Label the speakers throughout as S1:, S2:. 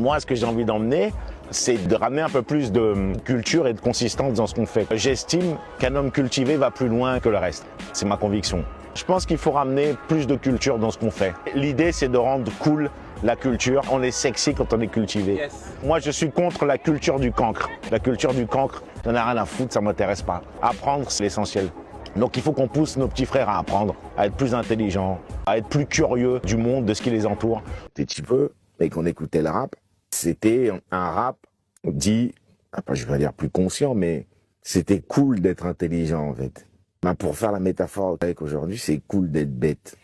S1: Moi, ce que j'ai envie d'emmener, c'est de ramener un peu plus de culture et de consistance dans ce qu'on fait. J'estime qu'un homme cultivé va plus loin que le reste. C'est ma conviction. Je pense qu'il faut ramener plus de culture dans ce qu'on fait. L'idée, c'est de rendre cool la culture. On est sexy quand on est cultivé. Yes. Moi, je suis contre la culture du cancre. La culture du cancre, j'en ai rien à foutre, ça ne m'intéresse pas. Apprendre, c'est l'essentiel. Donc il faut qu'on pousse nos petits frères à apprendre, à être plus intelligents, à être plus curieux du monde, de ce qui les entoure.
S2: Un petit peu, et qu'on écoutait le rap, c'était un rap dit, je vais dire plus conscient, mais c'était cool d'être intelligent en fait. Pour faire la métaphore avec aujourd'hui, c'est cool d'être bête.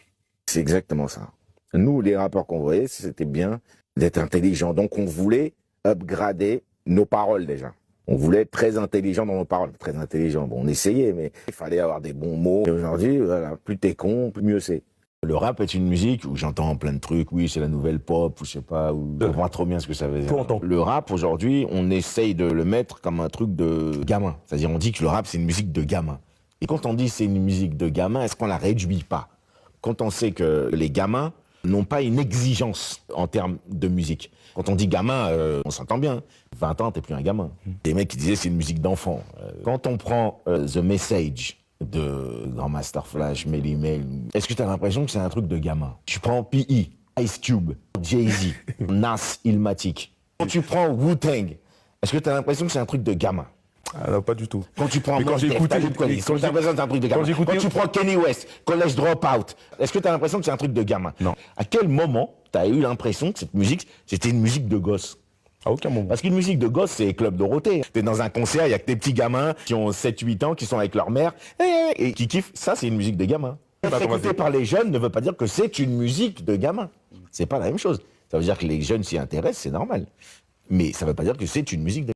S2: C'est exactement ça. Nous, les rappeurs qu'on voyait, c'était bien d'être intelligent. Donc on voulait upgrader nos paroles déjà. On voulait être très intelligent dans nos paroles. Très intelligent, bon, on essayait, mais il fallait avoir des bons mots. Et aujourd'hui, voilà, plus t'es con, plus mieux c'est. Le rap est une musique où j'entends plein de trucs, oui, c'est la nouvelle pop, ou je sais pas, ou je comprends trop bien ce que ça veut dire. Le rap, aujourd'hui, on essaye de le mettre comme un truc de gamin. C'est-à-dire, on dit que le rap, c'est une musique de gamin. Et quand on dit c'est une musique de gamin, est-ce qu'on la réduit pas? Quand on sait que les gamins n'ont pas une exigence en termes de musique. Quand on dit gamin, on s'entend bien. 20 ans, t'es plus un gamin. Des mecs qui disaient c'est une musique d'enfant. Quand on prend The Message de Grandmaster Flash, Melly Mel, est-ce que t'as l'impression que c'est un truc de gamin? Tu prends P.E., Ice Cube, Jay-Z, Nas, Illmatic. Quand tu prends Wu-Tang, est-ce que t'as l'impression que c'est un truc de gamin?
S3: Ah non, pas du tout.
S2: Quand tu prends
S3: quand j'écoute,
S2: quand tu prends Kanye West, College Dropout, est-ce que tu as l'impression que c'est un truc de gamin?
S3: Non.
S2: À quel moment tu as eu l'impression que cette musique, c'était une musique de gosse?
S3: À aucun moment.
S2: Parce qu'une musique de gosse, c'est Club Dorothée. T'es dans un concert, il y a que des petits gamins qui ont 7-8 ans, qui sont avec leur mère, et qui kiffent. Ça, c'est une musique de gamin. Être écouté par les jeunes ne veut pas dire que c'est une musique de gamin. C'est pas la même chose. Ça veut dire que les jeunes s'y intéressent, c'est normal. Mais ça veut pas dire que c'est une musique de